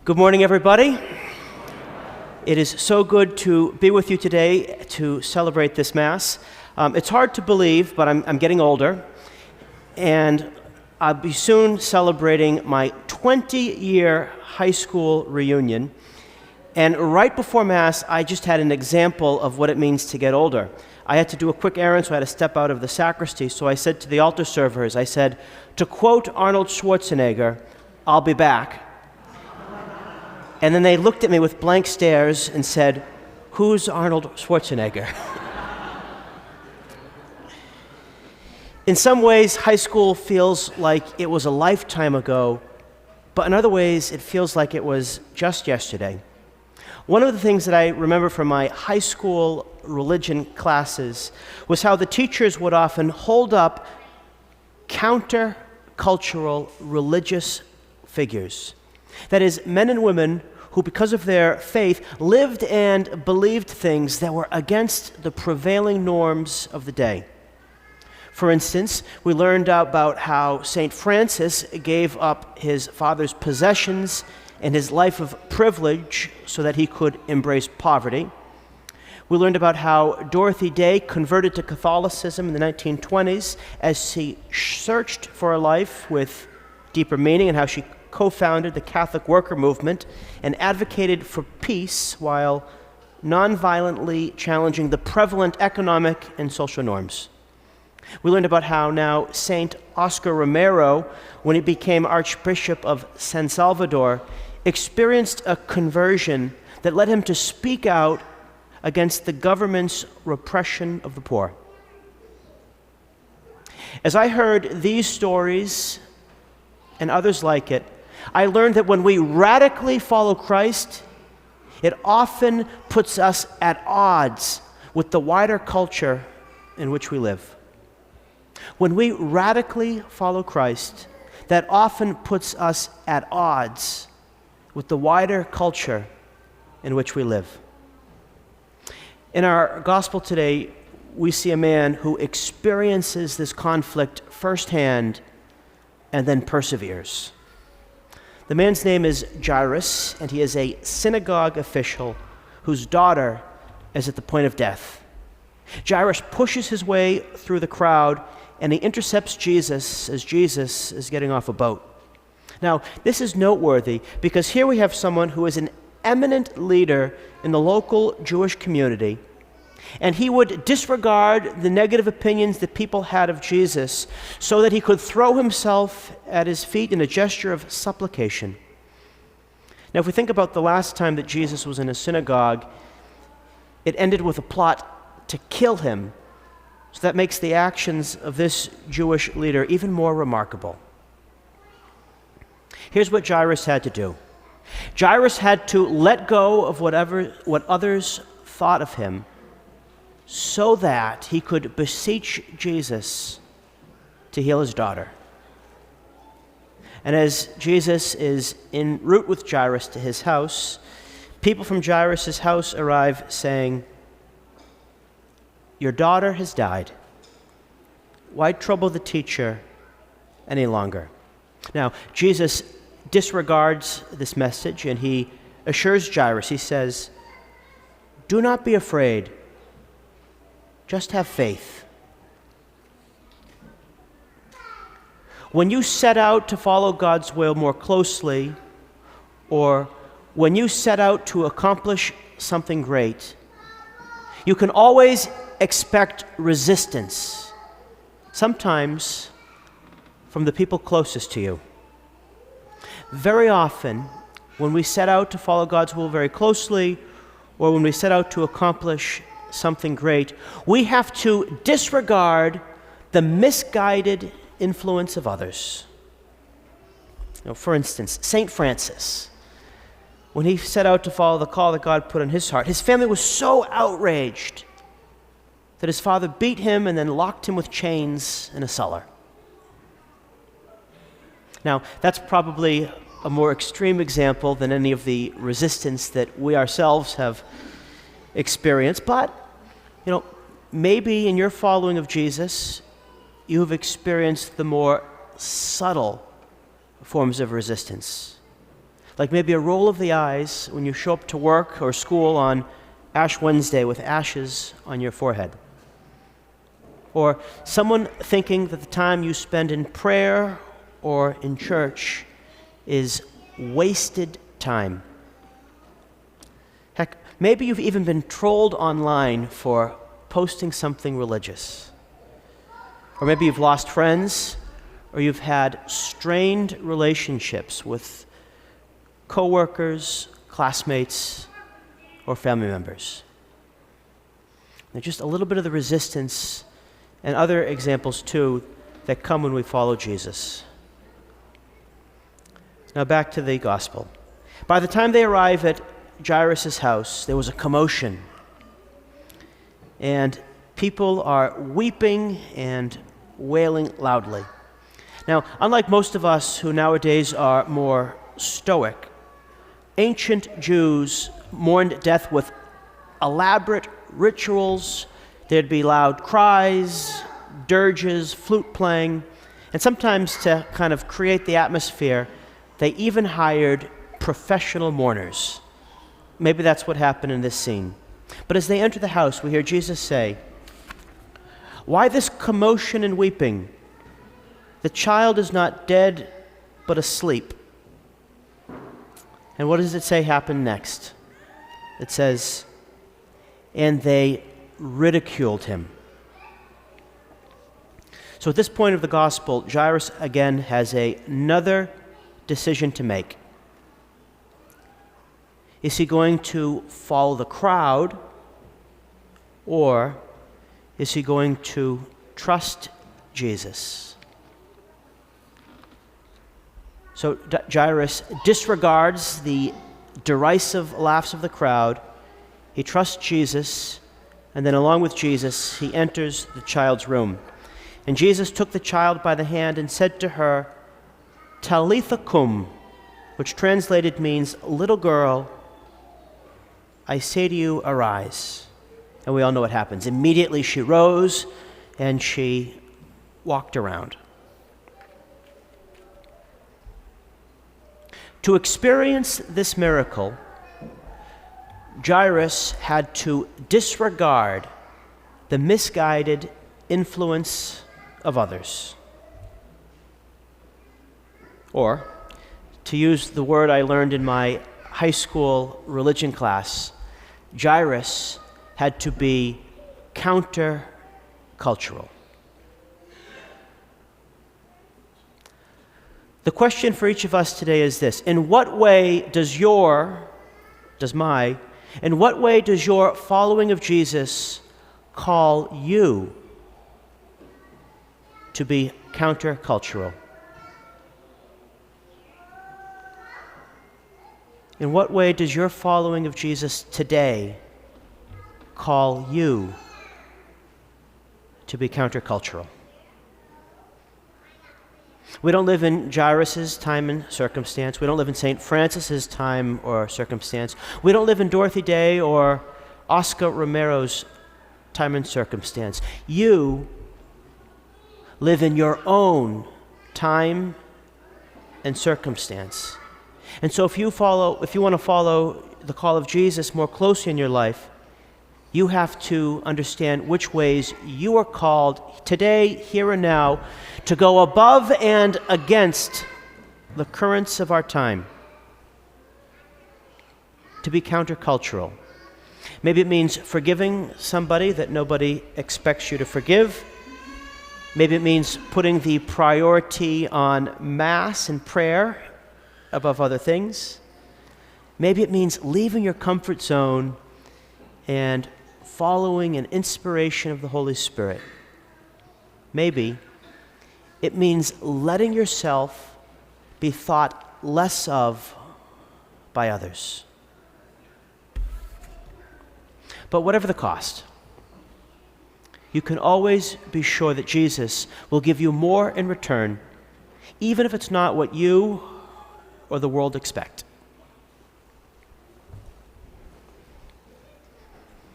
Good morning, everybody. It is so good to be with you today to celebrate this Mass. It's hard to believe, but I'm getting older, and I'll be soon celebrating my 20-year high school reunion. And right before Mass, I just had an example of what it means to get older. I had to do a quick errand, so I had to step out of the sacristy. So I said to the altar servers, I said, to quote Arnold Schwarzenegger, "I'll be back." And then they looked at me with blank stares and said, "Who's Arnold Schwarzenegger?" In some ways, high school feels like it was a lifetime ago, but in other ways, it feels like it was just yesterday. One of the things that I remember from my high school religion classes was how the teachers would often hold up counter-cultural religious figures. That is, men and women who, because of their faith, lived and believed things that were against the prevailing norms of the day. For instance, we learned about how St. Francis gave up his father's possessions and his life of privilege so that he could embrace poverty. We learned about how Dorothy Day converted to Catholicism in the 1920s as she searched for a life with deeper meaning, and how she co-founded the Catholic worker movement and advocated for peace while non-violently challenging the prevalent economic and social norms. We learned about how now Saint Oscar Romero, when he became Archbishop of San Salvador, experienced a conversion that led him to speak out against the government's repression of the poor. As I heard these stories and others like it, I learned that when we radically follow Christ, it often puts us at odds with the wider culture in which we live. When we radically follow Christ, that often puts us at odds with the wider culture in which we live. In our gospel today, we see a man who experiences this conflict firsthand and then perseveres. The man's name is Jairus, and he is a synagogue official whose daughter is at the point of death. Jairus pushes his way through the crowd, and he intercepts Jesus as Jesus is getting off a boat. Now, this is noteworthy because here we have someone who is an eminent leader in the local Jewish community, and he would disregard the negative opinions that people had of Jesus so that he could throw himself at his feet in a gesture of supplication. Now, if we think about the last time that Jesus was in a synagogue, it ended with a plot to kill him. So that makes the actions of this Jewish leader even more remarkable. Here's what Jairus had to do. Jairus had to let go of what others thought of him so that he could beseech Jesus to heal his daughter. And as Jesus is en route with Jairus to his house, people from Jairus' house arrive saying, "Your daughter has died. Why trouble the teacher any longer?" Now, Jesus disregards this message, and he assures Jairus, he says, "Do not be afraid. Just have faith." When you set out to follow God's will more closely, or when you set out to accomplish something great, you can always expect resistance, sometimes from the people closest to you. Very often, when we set out to follow God's will very closely, or when we set out to accomplish something great, we have to disregard the misguided influence of others. Now, for instance, St. Francis, when he set out to follow the call that God put on his heart, his family was so outraged that his father beat him and then locked him with chains in a cellar. Now, that's probably a more extreme example than any of the resistance that we ourselves have experienced, but maybe in your following of Jesus, you have experienced the more subtle forms of resistance. Like maybe a roll of the eyes when you show up to work or school on Ash Wednesday with ashes on your forehead. Or someone thinking that the time you spend in prayer or in church is wasted time. Heck, maybe you've even been trolled online for posting something religious. Or maybe you've lost friends, or you've had strained relationships with coworkers, classmates, or family members. And just a little bit of the resistance and other examples too that come when we follow Jesus. Now back to the gospel. By the time they arrive at Jairus' house, there was a commotion. And people are weeping and wailing loudly. Now, unlike most of us who nowadays are more stoic, ancient Jews mourned death with elaborate rituals. There'd be loud cries, dirges, flute playing, and sometimes to kind of create the atmosphere, they even hired professional mourners. Maybe that's what happened in this scene. But as they enter the house, we hear Jesus say, "Why this commotion and weeping? The child is not dead, but asleep." And what does it say happened next? It says, "And they ridiculed him." So at this point of the gospel, Jairus again has another decision to make. Is he going to follow the crowd, or is he going to trust Jesus? So Jairus disregards the derisive laughs of the crowd. He trusts Jesus, and then along with Jesus, he enters the child's room. And Jesus took the child by the hand and said to her, "Talitha cum," which translated means, "Little girl, I say to you, arise." And we all know what happens. Immediately she rose and she walked around. To experience this miracle, Jairus had to disregard the misguided influence of others. Or, to use the word I learned in my high school religion class, Jairus had to be counter-cultural. The question for each of us today is this: in what way does your following of Jesus call you to be counter-cultural? In what way does your following of Jesus today call you to be countercultural? We don't live in Jairus' time and circumstance. We don't live in St. Francis's time or circumstance. We don't live in Dorothy Day or Oscar Romero's time and circumstance. You live in your own time and circumstance. And so if you want to follow the call of Jesus more closely in your life, you have to understand which ways you are called today, here and now, to go above and against the currents of our time, to be countercultural. Maybe it means forgiving somebody that nobody expects you to forgive. Maybe it means putting the priority on Mass and prayer above other things. Maybe it means leaving your comfort zone and following an inspiration of the Holy Spirit. Maybe it means letting yourself be thought less of by others. But whatever the cost, you can always be sure that Jesus will give you more in return, even if it's not what you or the world expect.